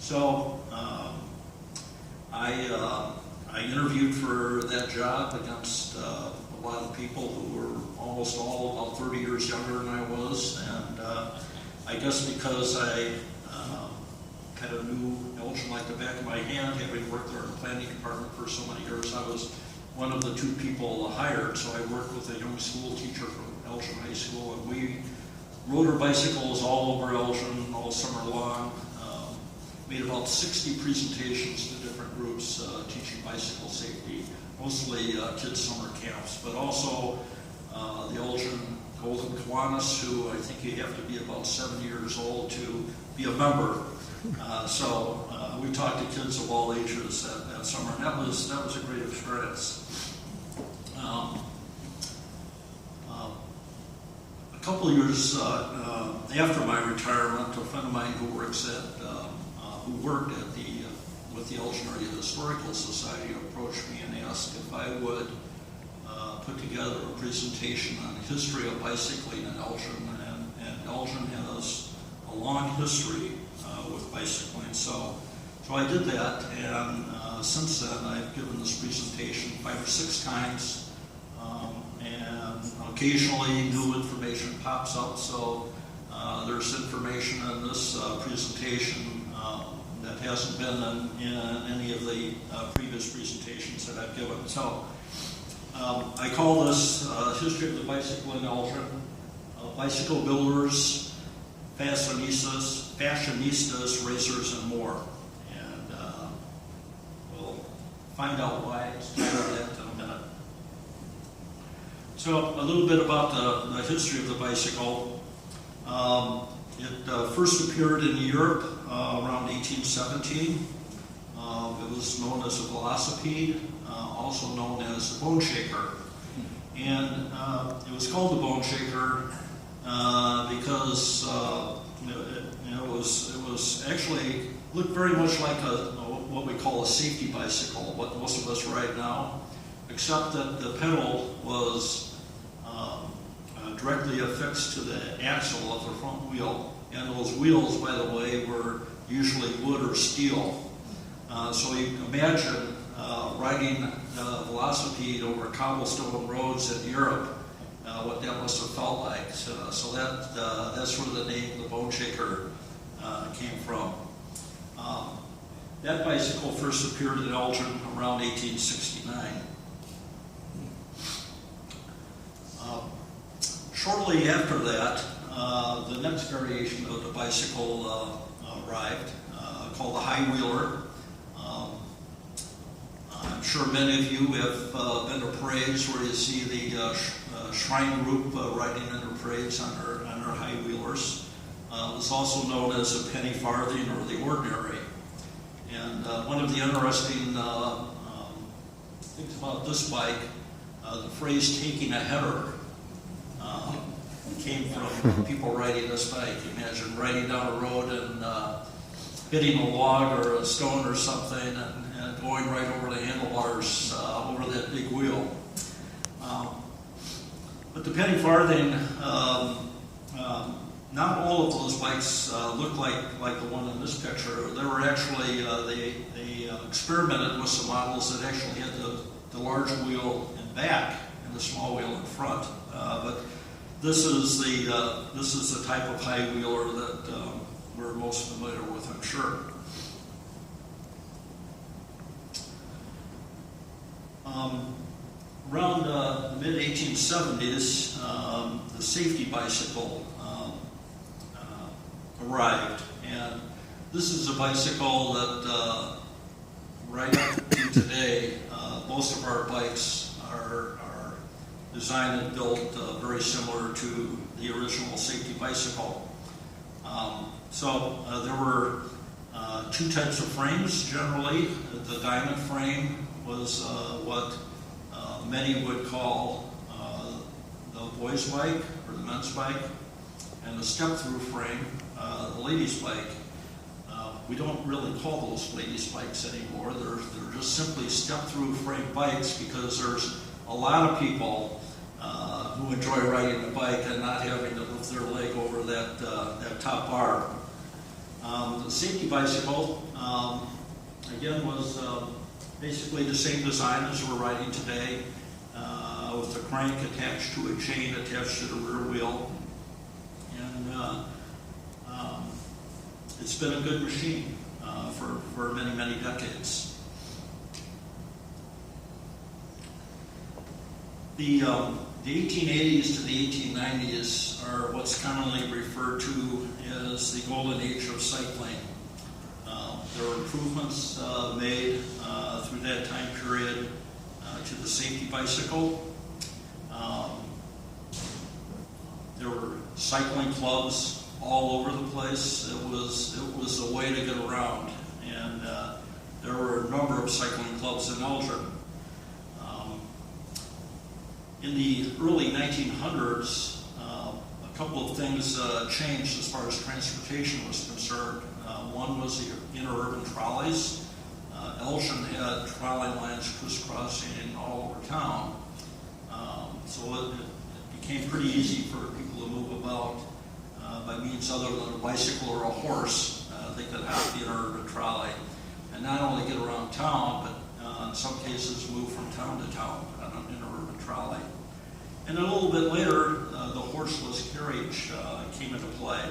So I interviewed for that job against a lot of people who were almost all about 30 years younger than I was, and I guess because I kind of knew Elgin like the back of my hand, having worked there in the planning department for so many years, I was one of the 2 people hired. So I worked with a young school teacher from Elgin High School, and we rode our bicycles all over Elgin all summer long. Made about 60 presentations to different groups teaching bicycle safety, mostly kids' summer camps, but also the Elgin Golden Kiwanis, who I think you have to be about 7 years old to be a member. So we talked to kids of all ages that summer, and that was a great experience. A couple of years after my retirement, a friend of mine who worked with the Elgin Area Historical Society approached me and asked if I would put together a presentation on the history of bicycling in Elgin, and Elgin has a long history with bicycling. So I did that, and since then I've given this presentation 5 or 6 times, and occasionally new information pops up. So there's information in this presentation that hasn't been in any of the previous presentations that I've given. So I call this History of the Bicycle in Elgin, Bicycle Builders, Fashionistas, Racers, and More. And we'll find out why it's titled that in a minute. So a little bit about the history of the bicycle. It first appeared in Europe around 1817. It was known as a velocipede, also known as the bone shaker. And it was called the bone shaker because it was actually looked very much like what we call a safety bicycle, what most of us ride now, except that the pedal was directly affixed to the axle of the front wheel, and those wheels, by the way, were usually wood or steel. So you can imagine riding a velocipede over cobblestone roads in Europe, what that must have felt like. So that's where the name the bone shaker came from. That bicycle first appeared in Elgin around 1869. Shortly after that, the next variation of the bicycle arrived, called the high wheeler. I'm sure many of you have been to parades where you see the shrine group riding in their parades on their high wheelers. It's also known as a penny farthing or the ordinary. And one of the interesting things about this bike, the phrase "taking a header" came from people riding this bike. Imagine riding down a road and hitting a log or a stone or something and going right over the handlebars over that big wheel. But the penny farthing, not all of those bikes look like the one in this picture. There were actually, they experimented with some models that actually had the large wheel in back and the small wheel in front. But this is the type of high wheeler that we're most familiar with, I'm sure. Around the mid-1870s, the safety bicycle arrived, and this is a bicycle that right up to today, most of our bikes are designed and built very similar to the original safety bicycle. There were 2 types of frames generally. The diamond frame was what many would call the boys' bike or the men's bike, and the step-through frame, the ladies' bike. We don't really call those ladies' bikes anymore. They're just simply step-through frame bikes because there's a lot of people who enjoy riding a bike and not having to lift their leg over that top bar. The safety bicycle, again, was basically the same design as we're riding today, with a crank attached to a chain attached to the rear wheel. And it's been a good machine for many, many decades. The 1880s to the 1890s are what's commonly referred to as the golden age of cycling. There were improvements made through that time period to the safety bicycle. There were cycling clubs all over the place. It was a way to get around, and there were a number of cycling clubs in Elgin. In the early 1900s, a couple of things changed as far as transportation was concerned. One was the interurban trolleys. Elgin had trolley lines crisscrossing all over town, so it became pretty easy for people to move about by means other than a bicycle or a horse. They could hop the interurban trolley and not only get around town, but in some cases move from town to town on an interurban trolley. And a little bit later, the horseless carriage came into play.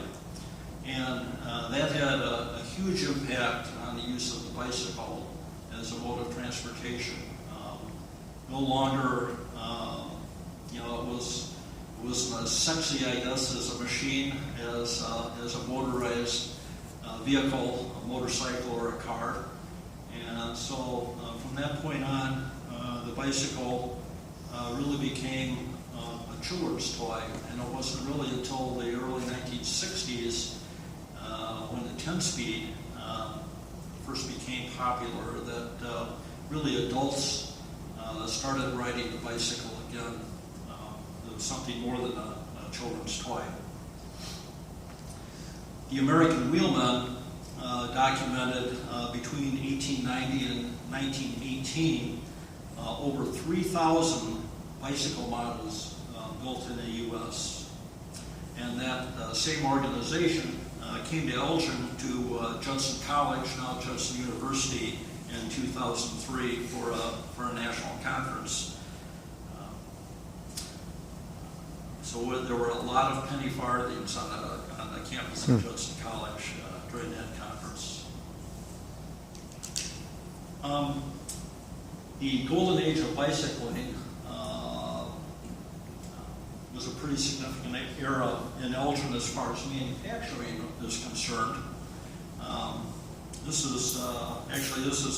And that had a huge impact on the use of the bicycle as a mode of transportation. No longer, it wasn't as sexy, I guess, as a machine as a motorized vehicle, a motorcycle or a car. And so from that point on, the bicycle really became a children's toy, and it wasn't really until the early 1960s when the 10-speed first became popular that really adults started riding the bicycle again. It was something more than a children's toy. The American Wheelmen documented between 1890 and 1918 over 3,000 bicycle models built in the U.S. And that same organization came to Elgin to Judson College, now Judson University, in 2003 for a national conference. So there were a lot of penny farthings on the campus of Judson College during that conference. The golden age of bicycling was a pretty significant era in Elgin as far as manufacturing is concerned. This is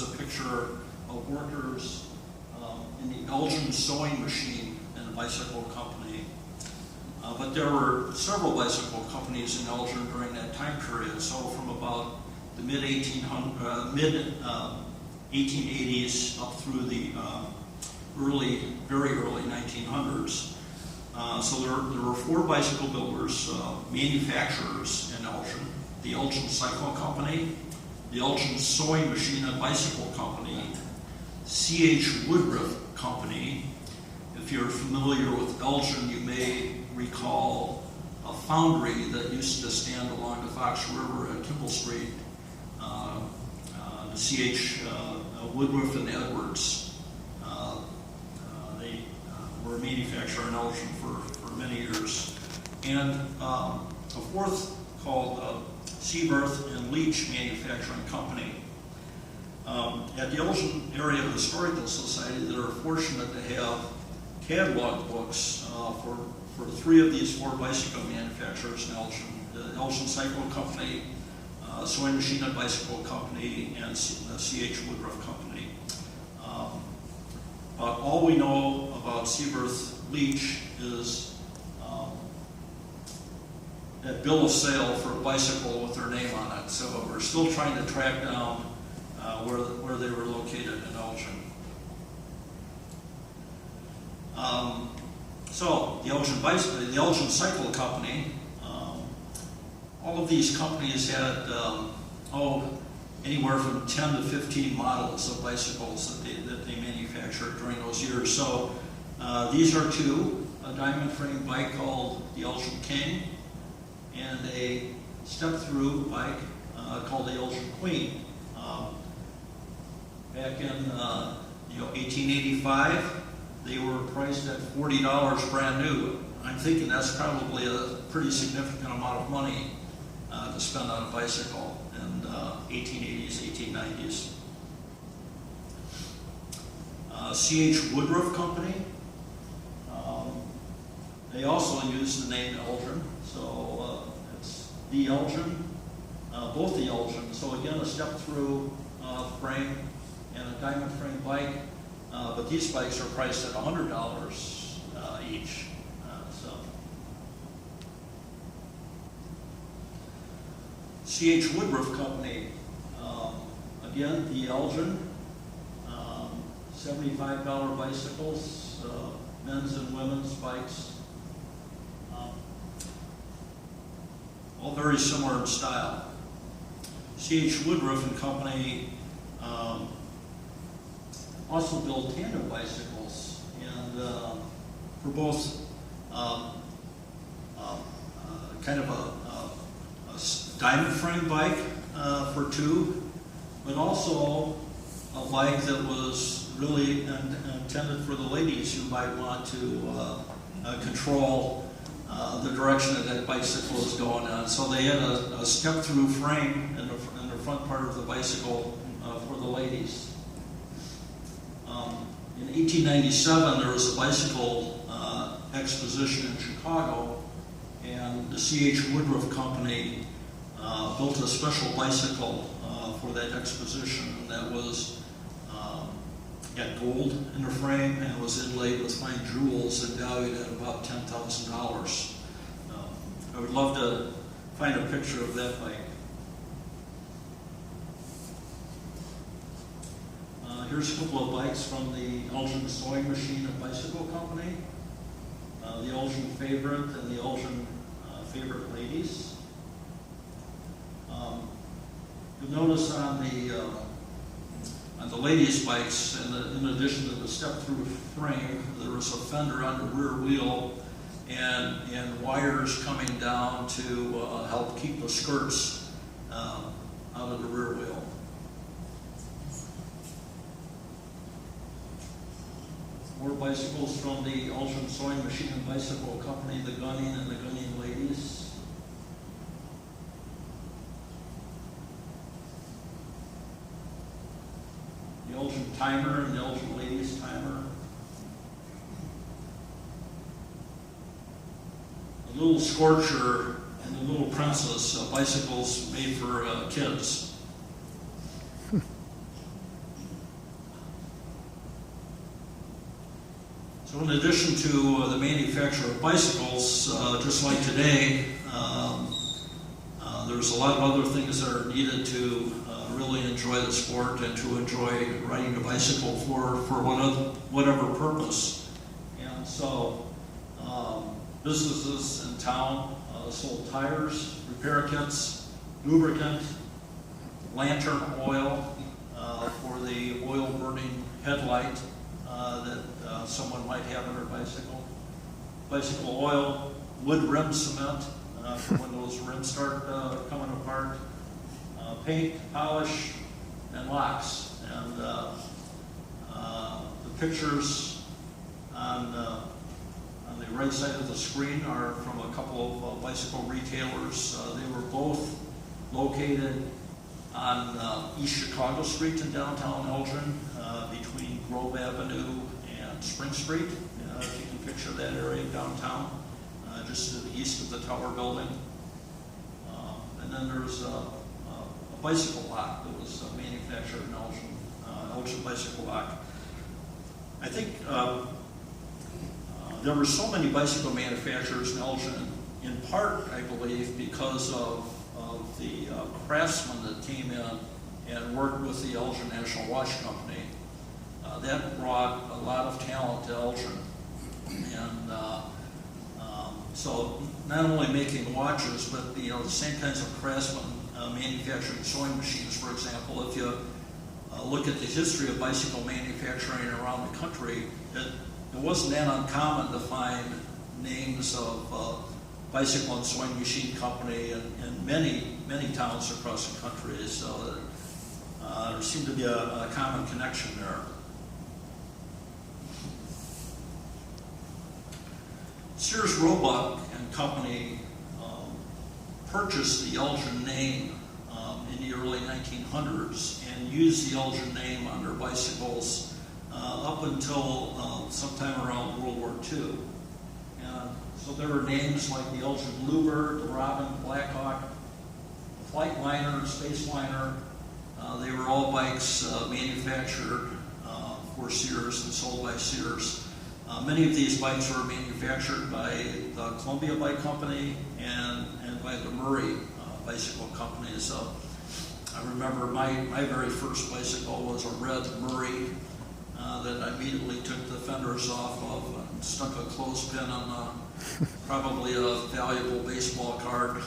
a picture of workers in the Elgin sewing machine and a bicycle company. But there were several bicycle companies in Elgin during that time period. So from about the mid 1880s up through the very early 1900s. So there were 4 bicycle builders, manufacturers in Elgin: the Elgin Cycle Company, the Elgin Sewing Machine and Bicycle Company, C.H. Woodruff Company. If you're familiar with Elgin, you may recall a foundry that used to stand along the Fox River at Kimball Street, the C.H. Woodruff and Edwards. They were a manufacturer in Elgin for many years. And a fourth called Seaworth and Leach Manufacturing Company. At the Elgin Area Historical Society, they're fortunate to have catalog books for 3 of these 4 bicycle manufacturers in Elgin: the Elgin Cycle Company, Sewing Machine and Bicycle Company, and the C.H. Woodruff Company. But all we know about Seaworth Leach is that bill of sale for a bicycle with their name on it. So we're still trying to track down where they were located in Elgin. So the Elgin Cycle Company, all of these companies had anywhere from 10 to 15 models of bicycles that they manufactured during those years. So these are 2: a diamond frame bike called the Elgin King, and a step-through bike called the Elgin Queen. Back in 1885, they were priced at $40 brand new. I'm thinking that's probably a pretty significant amount of money to spend on a bicycle in 1880s, 1890s. C.H. Woodruff Company, they also use the name Elgin, so it's the Elgin, both the Elgin. So again, a step-through frame and a diamond frame bike, but these bikes are priced at $100 each. C.H. Woodruff Company, again, the Elgin, $75 bicycles, men's and women's bikes, all very similar in style. C.H. Woodruff and Company also build tandem bicycles, and for both kind of a diamond frame bike for two, but also a bike that was really intended for the ladies who might want to control the direction that bicycle is going on. So they had a step-through frame in the front part of the bicycle for the ladies. In 1897, there was a bicycle exposition in Chicago, and the C.H. Woodruff Company built a special bicycle for that exposition, and that was had gold in the frame and was inlaid with fine jewels and valued at about $10,000. I would love to find a picture of that bike. Here's a couple of bikes from the Elgin Sewing Machine and Bicycle Company, the Elgin Favorite and the Elgin Favorite Ladies. You'll notice on the ladies' bikes, in addition to the step-through frame, there was a fender on the rear wheel and wires coming down to help keep the skirts out of the rear wheel. More bicycles from the Elgin Sewing Machine and Bicycle Company, the Gunning and the Gunning Ladies. The Elgin Timer and the Elgin Ladies Timer. The Little Scorcher and the Little Princess, bicycles made for kids. So in addition to the manufacture of bicycles, just like today, there's a lot of other things that are needed to really enjoy the sport and to enjoy riding a bicycle for whatever purpose. And so businesses in town sold tires, repair kits, lubricant, lantern oil for the oil burning headlight that someone might have on their bicycle, bicycle oil, wood rim cement for when those rims start coming apart, paint, polish, and locks. And the pictures on the right side of the screen are from a couple of bicycle retailers. They were both located on East Chicago Street in downtown Elgin, between Grove Avenue and Spring Street. If you can picture that area downtown, just to the east of the Tower Building. And then there's a bicycle lock that was manufactured in Elgin, Elgin Bicycle Lock. I think there were so many bicycle manufacturers in Elgin, in part, I believe, because of the craftsmen that came in and worked with the Elgin National Watch Company. That brought a lot of talent to Elgin. And so not only making watches, but the same kinds of craftsmen manufacturing sewing machines, for example. If you look at the history of bicycle manufacturing around the country, it wasn't that uncommon to find names of bicycle and sewing machine company in many many towns across the country, so there seemed to be a common connection there. Sears Roebuck and Company purchased the Elgin name in the early 1900s and used the Elgin name on their bicycles up until sometime around World War II. And so there were names like the Elgin Bluebird, the Robin, Blackhawk, the Flightliner, Spaceliner. They were all bikes manufactured for Sears and sold by Sears. Many of these bikes were manufactured by the Columbia Bike Company and by the Murray Bicycle Company. So I remember my very first bicycle was a red Murray that I immediately took the fenders off of and stuck a clothespin on probably a valuable baseball card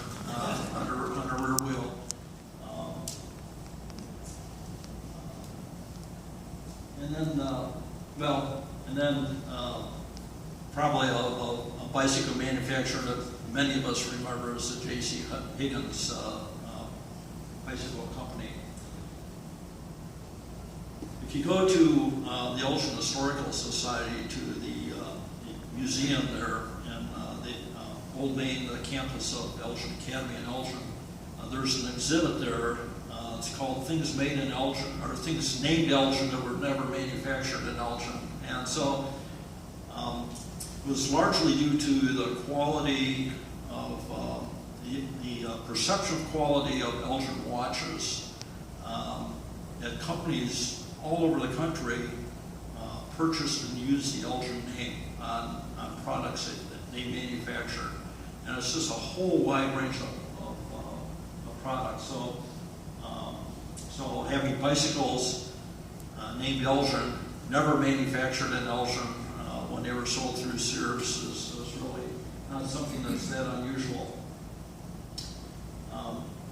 on a rear wheel. And then probably a bicycle manufacturer that many of us remember is the J.C. Higgins Bicycle Company. If you go to the Elgin Historical Society, to the museum there in the old main campus of Elgin Academy in Elgin, there's an exhibit there. It's called Things Made in Elgin, or Things Named Elgin that were never manufactured in Elgin. And so it was largely due to the quality of the perception quality of Elgin watches that companies all over the country purchased and used the Elgin name on products that they manufactured. And it's just a whole wide range of products. So having bicycles named Elgin, never manufactured in Elgin, when they were sold through Sears is really not something that's that unusual.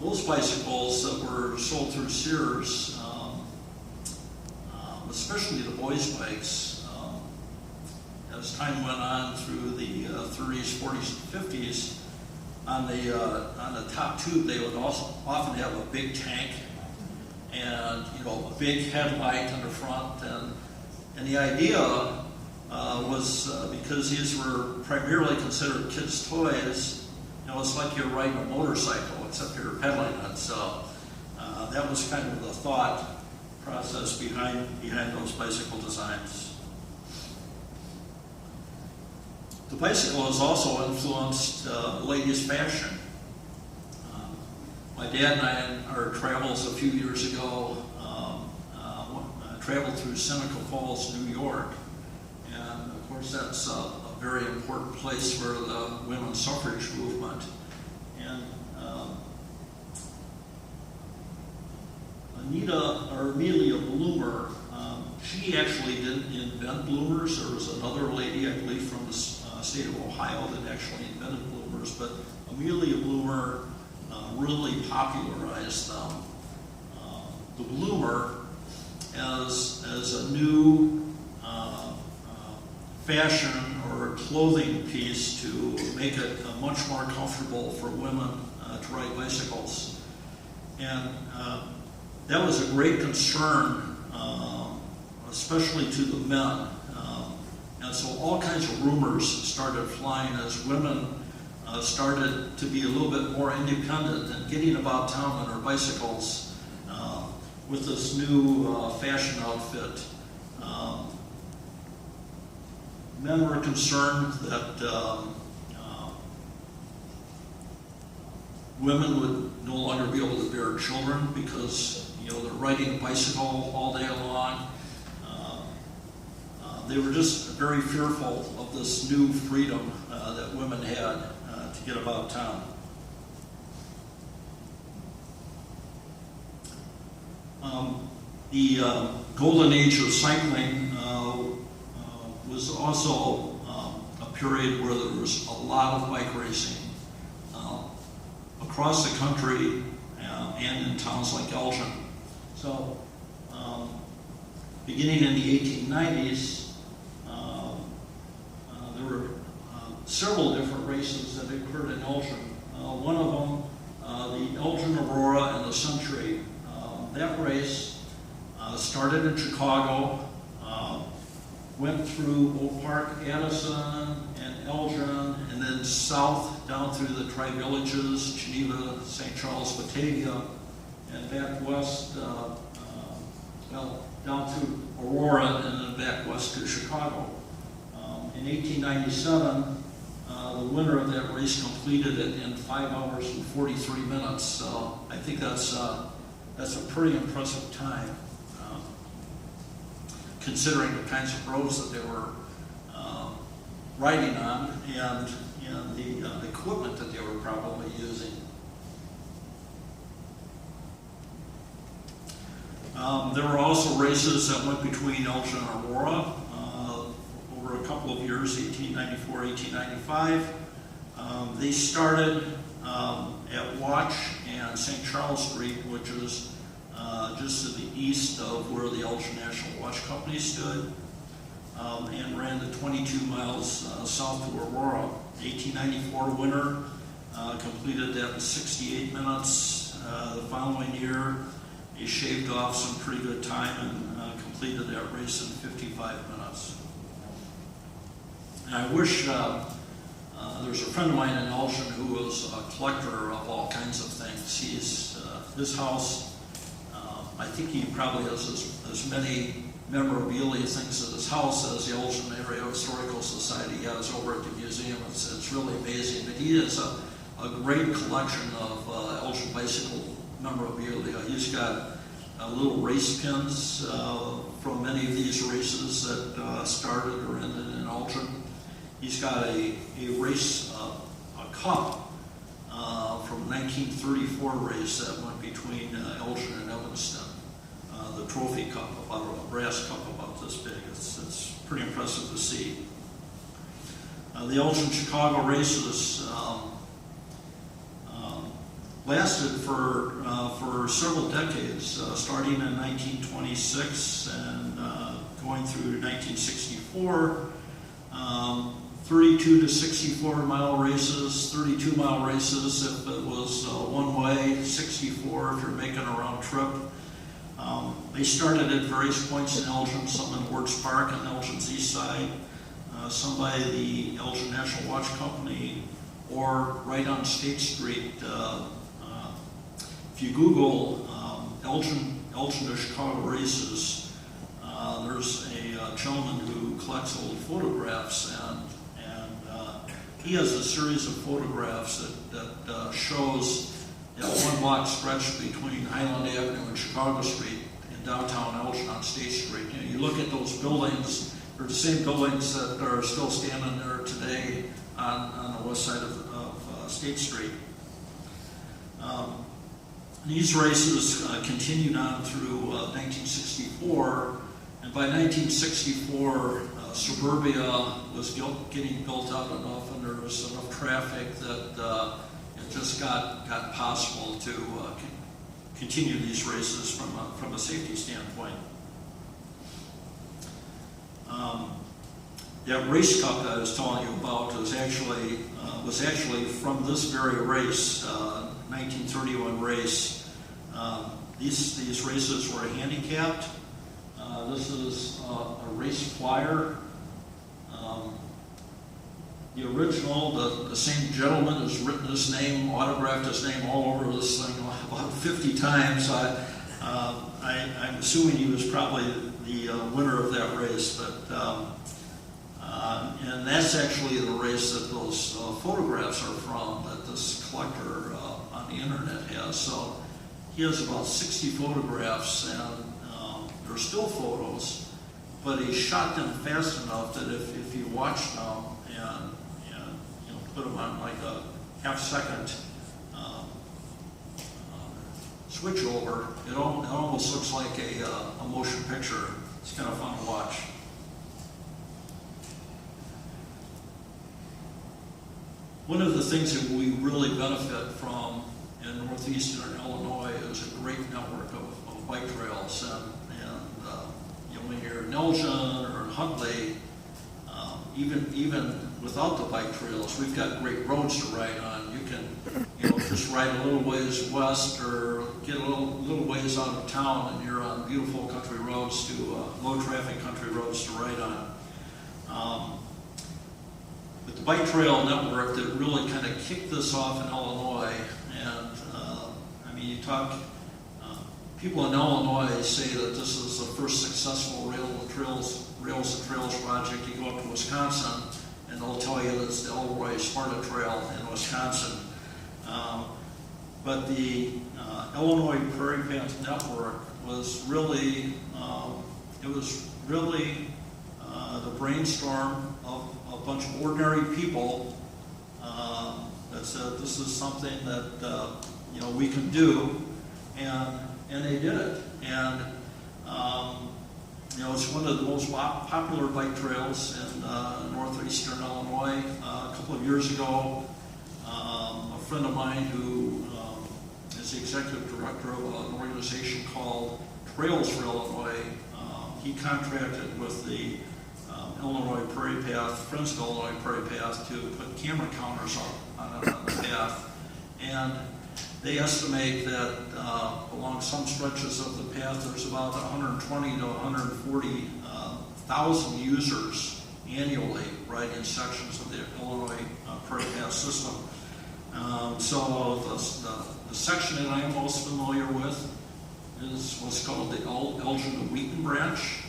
Those bicycles that were sold through Sears, especially the boys' bikes, as time went on through the 30s, 40s, and 50s, on the top tube they would also often have a big tank and a big headlight in the front, and the idea was because these were primarily considered kids' toys, it's like you're riding a motorcycle except you're pedaling it. So that was kind of the thought process behind those bicycle designs. The bicycle has also influenced ladies' fashion. My dad and I, in our travels a few years ago, traveled through Seneca Falls, New York, and of course that's a very important place for the women's suffrage movement. And Amelia Bloomer, she actually didn't invent bloomers. There was another lady, I believe, from the state of Ohio that actually invented bloomers, but Amelia Bloomer really popularized them. The bloomer as a new fashion or clothing piece to make it much more comfortable for women to ride bicycles. And that was a great concern, especially to the men. And so all kinds of rumors started flying as women started to be a little bit more independent and getting about town on their bicycles with this new fashion outfit. Men were concerned that women would no longer be able to bear children because they're riding a bicycle all day long. They were just very fearful of this new freedom that women had to get about town. The golden age of cycling was also a period where there was a lot of bike racing across the country and in towns like Elgin. So beginning in the 1890s, there were several different races that occurred in Elgin. One of them, the Elgin race. Started in Chicago, went through Oak Park, Addison, and Elgin, and then south down through the tri-villages, Geneva, St. Charles, Batavia, and back west, down through Aurora, and then back west to Chicago. In 1897, the winner of that race completed it in 5 hours and 43 minutes. So I think that's a pretty impressive time, considering the kinds of roads that they were riding on and the equipment that they were probably using. There were also races that went between Elgin and Aurora over a couple of years, 1894, 1895. They started at Watch and St. Charles Street, which is just to the east of where the Elgin National Watch Company stood, and ran the 22 miles south to Aurora. 1894 winner completed that in 68 minutes. The following year, he shaved off some pretty good time and completed that race in 55 minutes. And I wish there's a friend of mine in Elgin who was a collector of all kinds of things. His house, I think he probably has as many memorabilia things at his house as the Elgin Area Historical Society has over at the museum. It's really amazing. But he has a great collection of Elgin bicycle memorabilia. He's got little race pins from many of these races that started or ended in Elgin. He's got a race, a cup from 1934 race that went between Elgin and Evanston. The trophy cup, about a brass cup about this big. It's pretty impressive to see. The Elgin-Chicago races lasted for several decades, starting in 1926 and going through 1964. 32 to 64 mile races, 32 mile races if it was one way, 64 if you're making a round trip. They started at various points in Elgin, some in Works Park and Elgin's east side, some by the Elgin National Watch Company, or right on State Street. If you Google Elgin to Chicago races, there's a gentleman who collects old photographs, and he has a series of photographs that shows that one block stretch between Highland Avenue and Chicago Street in downtown Elgin on State Street. You look at those buildings, they're the same buildings that are still standing there today on the west side of State Street. These races continued on through 1964, and by 1964, suburbia was getting built out enough, and there was enough traffic that it just got possible to continue these races from a safety standpoint. That race cup that I was telling you about was actually from this very race, 1931 race. These races were handicapped. This is a race flyer. The original, the same gentleman has written his name, autographed his name all over this thing about 50 times. I'm assuming he was probably the winner of that race, but and that's actually the race that those photographs are from, that this collector on the internet has. So he has about 60 photographs, and they're still photos, but he shot them fast enough that if you watch them and put them on like a half-second switch over, it almost looks like a motion picture. It's kind of fun to watch. One of the things that we really benefit from in northeastern Illinois is a great network of bike trails, and when you're in Elgin or in Huntley, even without the bike trails, we've got great roads to ride on. You can, if just ride a little ways west or get a little ways out of town and you're on beautiful country roads low traffic country roads to ride on. But the bike trail network that really kind of kicked this off in Illinois, and I mean, you talk, people in Illinois say that this is the first successful rails and trails project. You go up to Wisconsin and they'll tell you that it's the Elroy Sparta Trail in Wisconsin. But the Illinois Prairie Path Network was really, the brainstorm of a bunch of ordinary people that said this is something that we can do, and they did it. And it's one of the most popular bike trails in northeastern Illinois. A couple of years ago, a friend of mine who is the executive director of an organization called Trails for Illinois, he contracted with the Illinois Prairie Path, Friends of Illinois Prairie Path, to put camera counters on the path. And they estimate that along some stretches of the path, there's about 120 to 140,000 users annually riding sections of the Illinois Prairie Path system. So the section that I'm most familiar with is what's called the Elgin to Wheaton branch.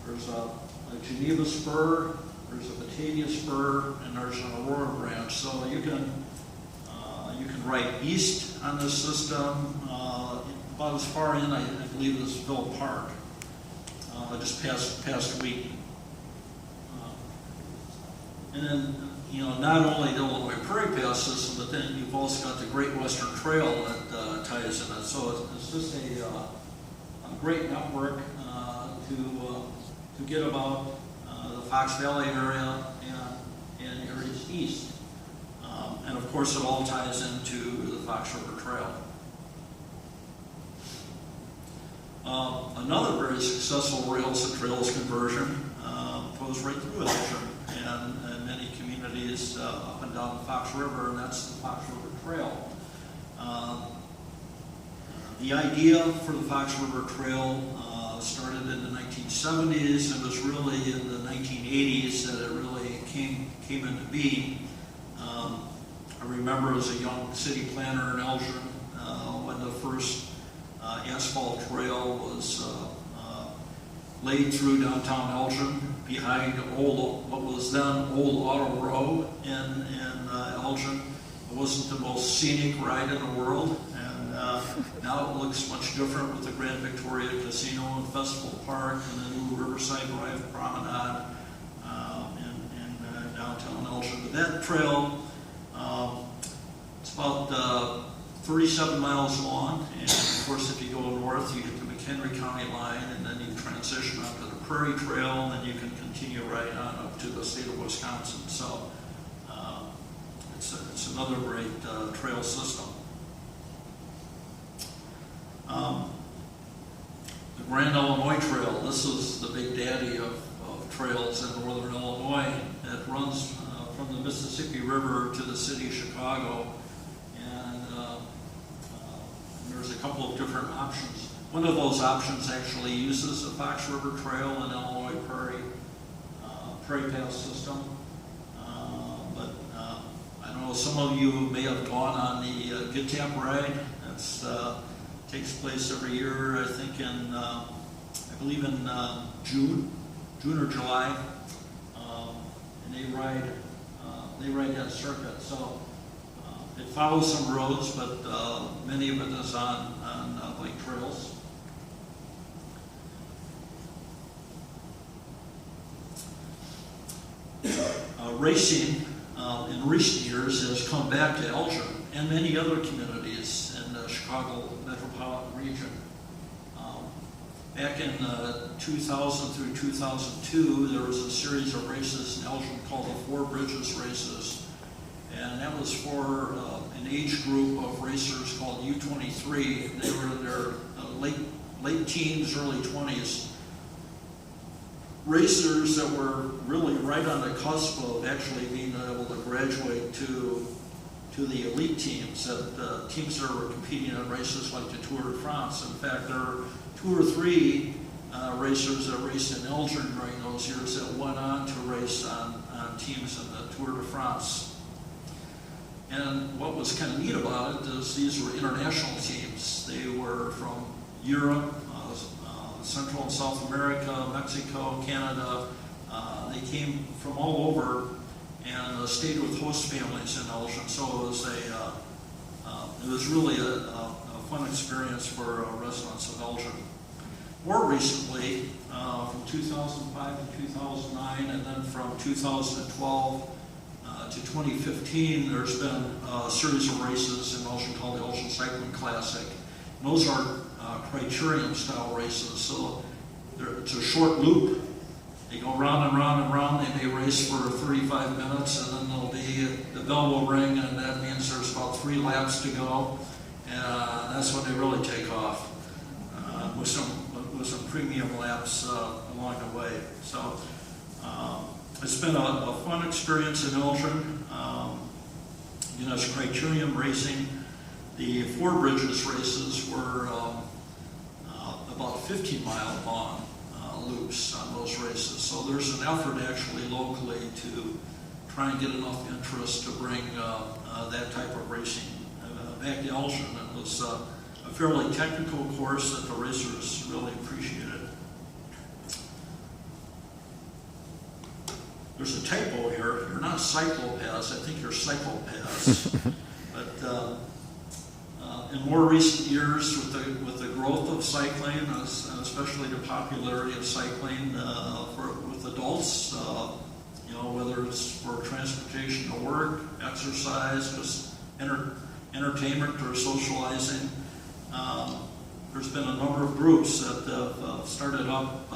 There's a Geneva spur, there's a Batavia spur, and there's an Aurora branch. So you can ride east on this system, about as far in, I believe, as Ville Park, just past Wheaton. And then, not only the Illinois Prairie Path system, but then you've also got the Great Western Trail that ties in it. So it's just a great network to get about the Fox Valley area and areas east. And of course, it all ties into the Fox River Trail. Another very successful rails and trails conversion goes right through Elgin and many communities up and down the Fox River, and that's the Fox River Trail. The idea for the Fox River Trail started in the 1970s, and it was really in the 1980s that it really came into being. I remember as a young city planner in Elgin when the first asphalt trail was laid through downtown Elgin behind what was then Old Auto Row in Elgin. It wasn't the most scenic ride in the world, and now it looks much different with the Grand Victoria Casino and Festival Park and the new Riverside Drive Promenade in downtown Elgin. But that trail, it's about 37 miles long, and of course if you go north you get the McHenry County line, and then you transition up to the Prairie Trail, and then you can continue right on up to the state of Wisconsin. So it's another great trail system. The Grand Illinois Trail, this is the big daddy of trails in northern Illinois. It runs from the Mississippi River to the city of Chicago, and there's a couple of different options. One of those options actually uses the Fox River Trail and Illinois Prairie Path system. But I don't know, some of you may have gone on the Good Tap ride. That's takes place every year, I think in, I believe in June or July. And they ride that circuit. So it follows some roads, but many of it is on bike trails. Racing in recent years has come back to Elgin and many other communities in the Chicago metropolitan region. Back in 2000 through 2002, there was a series of races in Elgin called the Four Bridges races, and that was for an age group of racers called U23. They were in their late teens, early 20s. Racers that were really right on the cusp of actually being able to graduate to to the elite teams, that teams that were competing in races like the Tour de France. In fact, there are 2 or 3 racers that raced in Elgin during those years that went on to race on teams in the Tour de France. And what was kind of neat about it is these were international teams. They were from Europe, Central and South America, Mexico, Canada. They came from all over and stayed with host families in Elgin. So it was really a fun experience for residents of Elgin. More recently, from 2005 to 2009, and then from 2012 to 2015, there's been a series of races in Elgin called the Elgin Cycling Classic. And those are criterium-style races, so it's a short loop. They go round and round and round. They may race for 35 minutes, and then there'll be the bell will ring, and that means there's about 3 laps to go, and that's when they really take off with some premium laps along the way. So it's been a fun experience in Elgin. It's criterium racing. The 4 Bridges races were about 15-mile long loops on those races. So there's an effort actually locally to try and get enough interest to bring that type of racing back to Elgin. It was a fairly technical course that the racers really appreciated. There's a typo here. You're not cyclopaths. I think you're psychopaths. But in more recent years, with the growth of cycling, and especially the popularity of cycling with adults, whether it's for transportation to work, exercise, just entertainment or socializing, there's been a number of groups that have started up,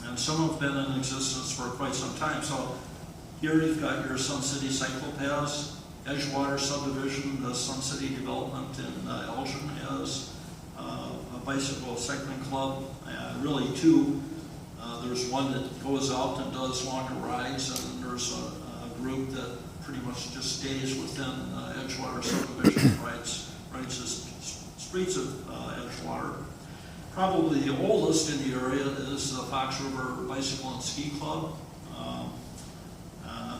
and some have been in existence for quite some time. So here you've got your Sun City Cyclopaths. Edgewater subdivision, the Sun City development in Elgin has a bicycle cycling club. Really 2. There's one that goes out and does longer rides, and then there's a group that pretty much just stays within Edgewater subdivision, rides the streets of Edgewater. Probably the oldest in the area is the Fox River Bicycle and Ski Club.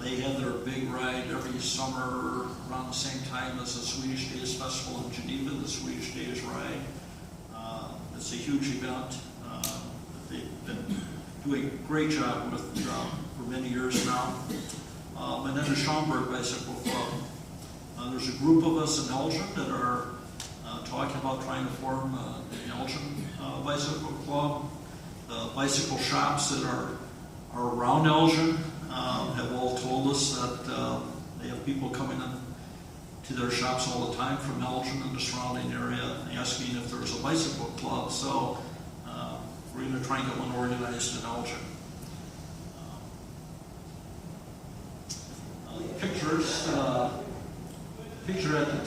They have their big ride every summer around the same time as the Swedish Days Festival in Geneva, the Swedish Days Ride. It's a huge event. They've been doing a great job with for many years now. And then the Schaumburg Bicycle Club. There's a group of us in Elgin that are talking about trying to form the Elgin Bicycle Club. The bicycle shops that are around Elgin have all told us that they have people coming in to their shops all the time from Elgin and the surrounding area asking if there's a bicycle club. So we're going to try and get one organized in Elgin. Picture at the top.